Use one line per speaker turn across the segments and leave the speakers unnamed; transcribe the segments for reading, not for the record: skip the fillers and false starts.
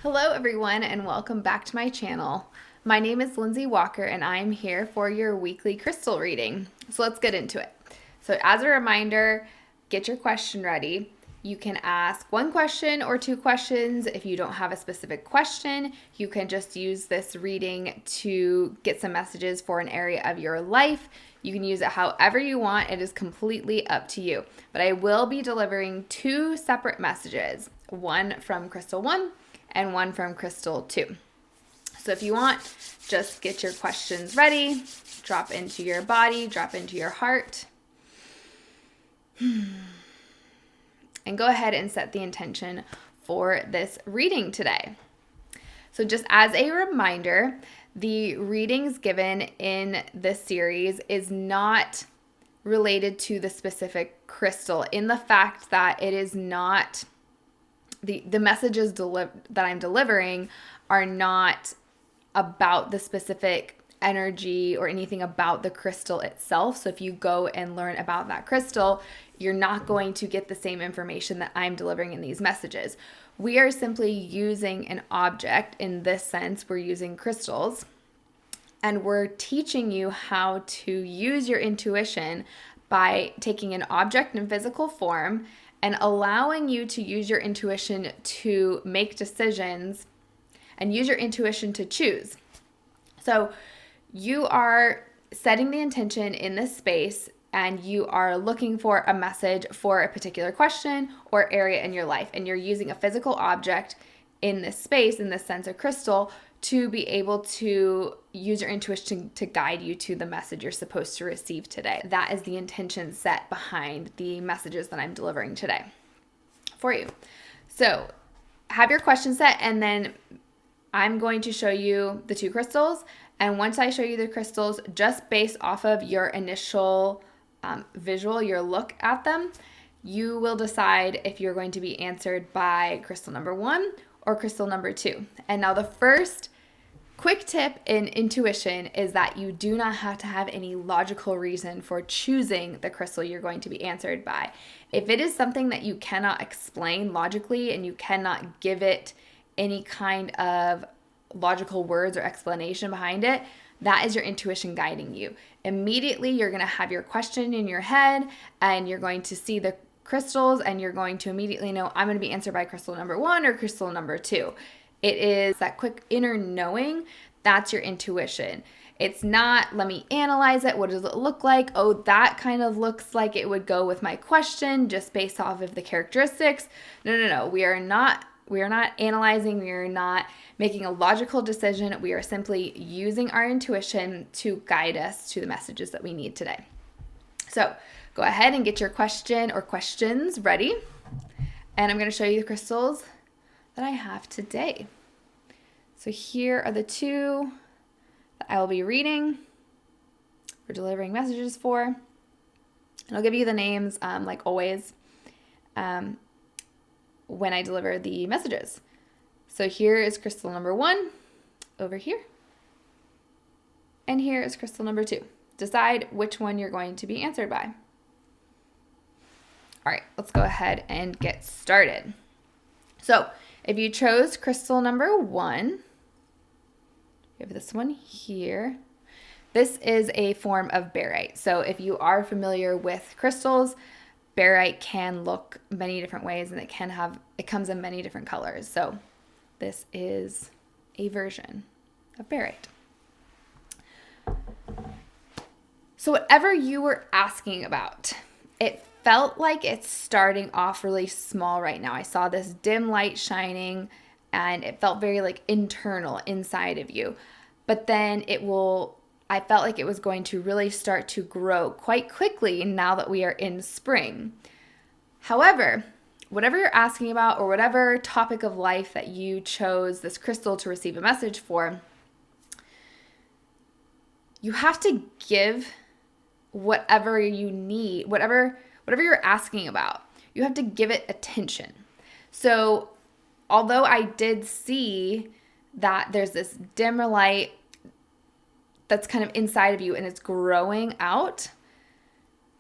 Hello everyone and welcome back to my channel. My name is Lindsey Walker and I'm here for your weekly crystal reading. So let's get into it. So as a reminder, get your question ready. You can ask one question or two questions. If you don't have a specific question, you can just use this reading to get some messages for an area of your life. You can use it however you want. It is completely up to you. But I will be delivering two separate messages, one from Crystal 1 and one from Crystal 2. So if you want, just get your questions ready, drop into your body, drop into your heart, and go ahead and set the intention for this reading today. So just as a reminder, the readings given in this series is not related to the specific crystal, in the fact that it is not the messages that I'm delivering are not about the specific energy or anything about the crystal itself. So if you go and learn about that crystal, you're not going to get the same information that I'm delivering in these messages. We are simply using an object. In this sense, we're using crystals, and we're teaching you how to use your intuition by taking an object in physical form and allowing you to use your intuition to make decisions and use your intuition to choose. So you are setting the intention in this space and you are looking for a message for a particular question or area in your life. And you're using a physical object in this space, in this sense of crystal, to be able to use your intuition to guide you to the message you're supposed to receive today. That is the intention set behind the messages that I'm delivering today for you. So have your question set, and then I'm going to show you the two crystals. And once I show you the crystals, just based off of your initial visual, your look at them, you will decide if you're going to be answered by crystal number 1 or crystal number 2. And now the first quick tip in intuition is that you do not have to have any logical reason for choosing the crystal you're going to be answered by. If it is something that you cannot explain logically and you cannot give it any kind of logical words or explanation behind it, that is your intuition guiding you. Immediately, you're going to have your question in your head and you're going to see the crystals and you're going to immediately know, I'm going to be answered by crystal number 1 or crystal number 2. It is that quick inner knowing. That's your intuition. It's not, let me analyze it. What does it look like? Oh, that kind of looks like it would go with my question just based off of the characteristics. No. We are not analyzing. We are not making a logical decision. We are simply using our intuition to guide us to the messages that we need today. So go ahead and get your question or questions ready. And I'm going to show you the crystals that I have today. So here are the two that I will be reading or delivering messages for. And I'll give you the names like always when I deliver the messages. So here is crystal number 1 over here. And here is crystal number 2. Decide which one you're going to be answered by. All right, let's go ahead and get started. So if you chose crystal number 1, we have this one here. This is a form of barite. So if you are familiar with crystals, barite can look many different ways and it comes in many different colors. So this is a version of barite. So whatever you were asking about, it felt like it's starting off really small right now. I saw this dim light shining and it felt very like internal inside of you. But then I felt like it was going to really start to grow quite quickly now that we are in spring. However, whatever you're asking about or whatever topic of life that you chose this crystal to receive a message for, you have to give whatever you need, whatever you're asking about, you have to give it attention. So although I did see that there's this dimmer light that's kind of inside of you and it's growing out,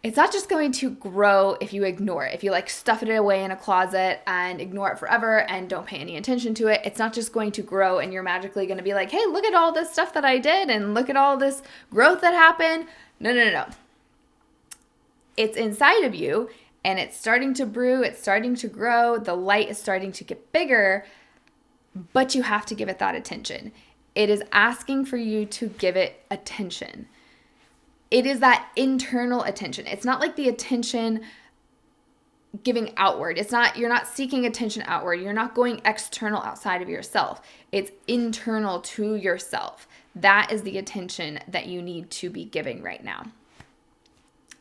it's not just going to grow if you ignore it. If you like stuff it away in a closet and ignore it forever and don't pay any attention to it, it's not just going to grow and you're magically going to be like, hey, look at all this stuff that I did and look at all this growth that happened. No. It's inside of you and it's starting to brew, it's starting to grow, the light is starting to get bigger, but you have to give it that attention. It is asking for you to give it attention. It is that internal attention. It's not like the attention giving outward. You're not seeking attention outward. You're not going external outside of yourself. It's internal to yourself. That is the attention that you need to be giving right now.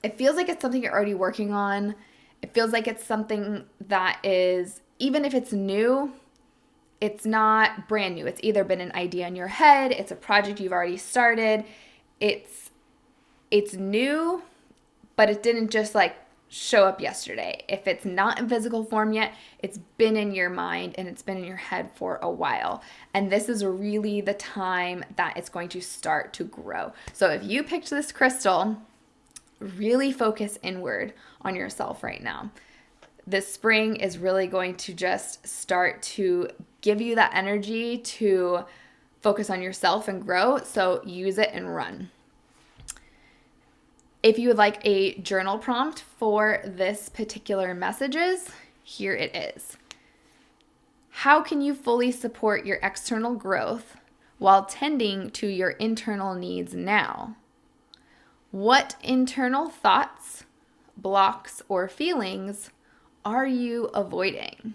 It feels like it's something you're already working on. It feels like it's something that is, even if it's new, it's not brand new. It's either been an idea in your head, it's a project you've already started, it's new, but it didn't just like show up yesterday. If it's not in physical form yet, it's been in your mind and it's been in your head for a while. And this is really the time that it's going to start to grow. So if you picked this crystal, really focus inward on yourself right now. This spring is really going to just start to give you that energy to focus on yourself and grow. So use it and run. If you would like a journal prompt for this particular messages, here it is. How can you fully support your external growth while tending to your internal needs now? What internal thoughts, blocks, or feelings are you avoiding?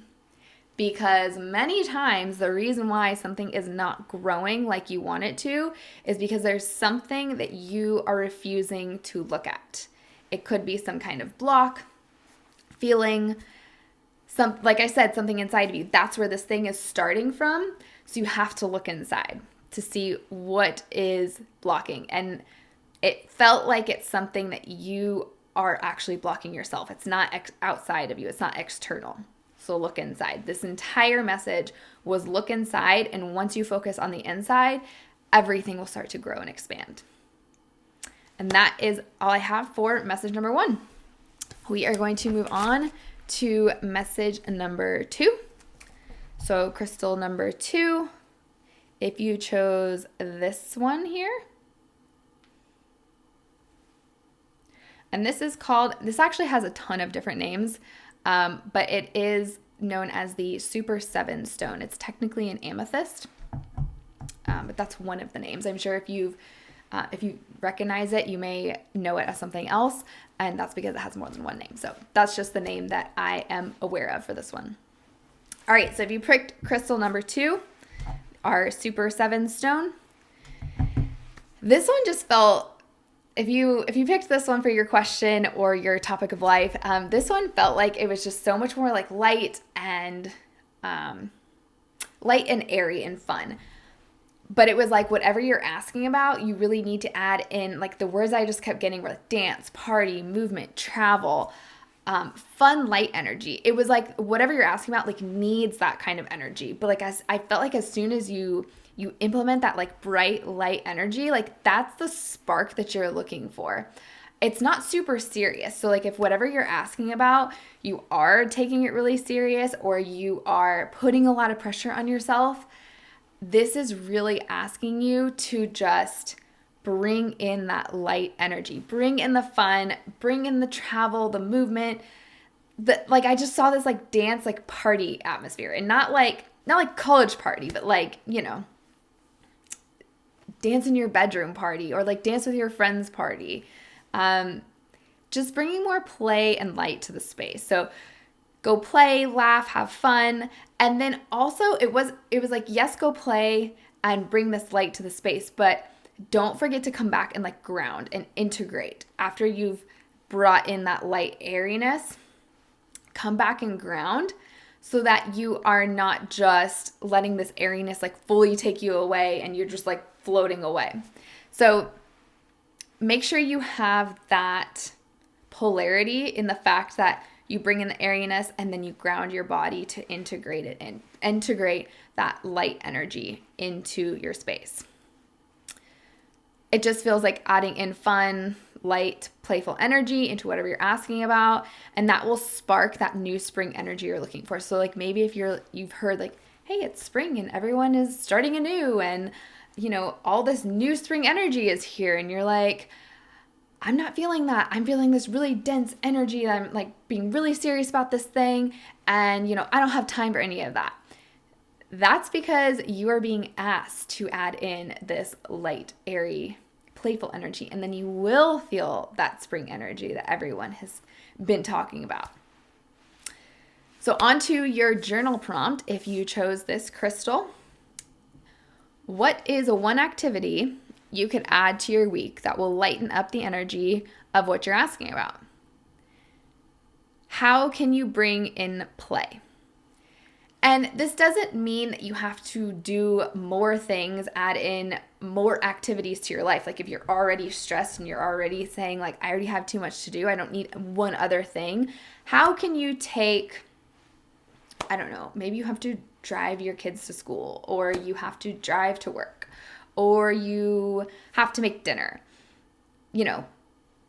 Because many times the reason why something is not growing like you want it to is because there's something that you are refusing to look at. It could be some kind of block, feeling, like I said, something inside of you. That's where this thing is starting from. So you have to look inside to see what is blocking. And it felt like it's something that you are actually blocking yourself. It's not outside of you. It's not external. So look inside. This entire message was look inside, and once you focus on the inside, everything will start to grow and expand. And that is all I have for message number 1. We are going to move on to message number 2. So crystal number 2, if you chose this one here, and this actually has a ton of different names, but it is known as the Super 7 stone. It's technically an amethyst, but that's one of the names. I'm sure if you recognize it, you may know it as something else, and that's because it has more than one name. So that's just the name that I am aware of for this one. All right, so if you picked crystal number 2, our Super 7 stone, this one just felt, if you picked this one for your question or your topic of life, this one felt like it was just so much more like light and airy and fun. But it was like whatever you're asking about, you really need to add in, like the words I just kept getting were like dance, party, movement, travel, fun, light energy. It was like whatever you're asking about like needs that kind of energy. But like I felt like as soon as you implement that like bright light energy, like that's the spark that you're looking for. It's not super serious. So like if whatever you're asking about, you are taking it really serious or you are putting a lot of pressure on yourself, this is really asking you to just bring in that light energy, bring in the fun, bring in the travel, the movement. Like I just saw this like dance, like party atmosphere, and not like college party, but like, dance in your bedroom party or like dance with your friends party. Just bringing more play and light to the space. So go play, laugh, have fun. And then also it was like, yes, go play and bring this light to the space, but don't forget to come back and like ground and integrate. After you've brought in that light airiness, come back and ground so that you are not just letting this airiness like fully take you away and you're just like floating away. So make sure you have that polarity in the fact that you bring in the airiness and then you ground your body to integrate it and integrate that light energy into your space. It just feels like adding in fun, light, playful energy into whatever you're asking about, and that will spark that new spring energy you're looking for. So like maybe if you've heard like, hey, it's spring and everyone is starting anew, and all this new spring energy is here, and you're like, I'm not feeling that. I'm feeling this really dense energy. I'm like being really serious about this thing, and I don't have time for any of that. That's because you are being asked to add in this light, airy, playful energy, and then you will feel that spring energy that everyone has been talking about. So onto your journal prompt, if you chose this crystal. What is one activity you could add to your week that will lighten up the energy of what you're asking about? How can you bring in play? And this doesn't mean that you have to do more things, add in more activities to your life. Like if you're already stressed and you're already saying like, I already have too much to do, I don't need one other thing. How can you take, I don't know, maybe you have to drive your kids to school, or you have to drive to work, or you have to make dinner.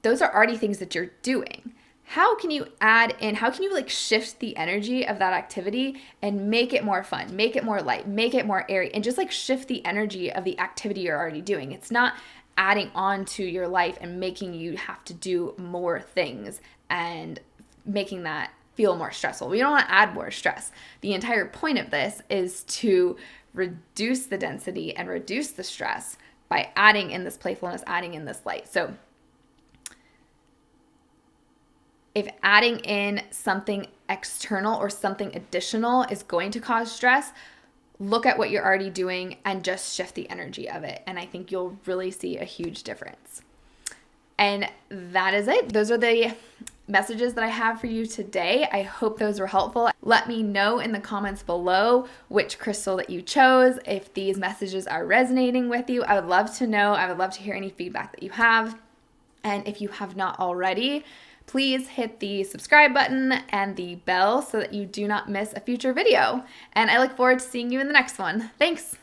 Those are already things that you're doing. How can you add in, how can you like shift the energy of that activity and make it more fun, make it more light, make it more airy, and just like shift the energy of the activity you're already doing? It's not adding on to your life and making you have to do more things and making that feel more stressful. We don't want to add more stress. The entire point of this is to reduce the density and reduce the stress by adding in this playfulness, adding in this light. So if adding in something external or something additional is going to cause stress, look at what you're already doing and just shift the energy of it. And I think you'll really see a huge difference. And that is it. Those are the messages that I have for you today. I hope those were helpful. Let me know in the comments below which crystal that you chose. If these messages are resonating with you, I would love to know. I would love to hear any feedback that you have. And if you have not already, please hit the subscribe button and the bell so that you do not miss a future video. And I look forward to seeing you in the next one. Thanks.